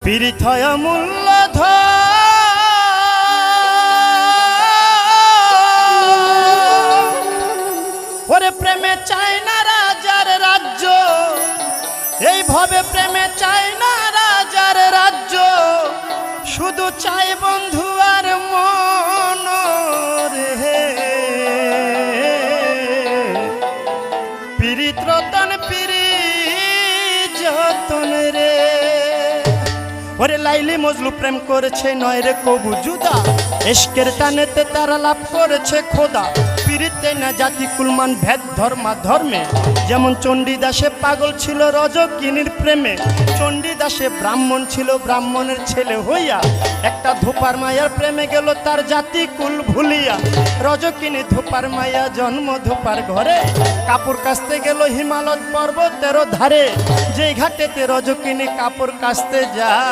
পীড়িতয় মূল্য ওরে প্রেমে চাই না রাজার রাজ্য, এইভাবে প্রেমে চাই না রাজার রাজ্য, শুধু চাই বন্ধু আর মন রে। পীড়িত রতন পীড়িত যতন রে। ওরে লাইলি মজলু প্রেম করেছে নয় রে কবু জুদা, এশকের টানেতে তারা লাভ করেছে খোদা। পীড়িতে না জাতি কুলমান ভেদ ধর্মা ধর্মে, যেমন চণ্ডীদাসে পাগল ছিল রজকিনীর প্রেমে। চণ্ডীদাসে ব্রাহ্মণ ছিল, ব্রাহ্মণের ছেলে হইয়া একটা ধোপার মায়ার প্রেমে গেল তার জাতি কুল ভুলিয়া। রজকিনী ধোপার মায়া জন্ম ধোপার ঘরে, কাপড় কাচতে গেল হিমালয় পর্বতের ধারে। যেই ঘাটেতে রজকিনী কাপড় কাচতে যায়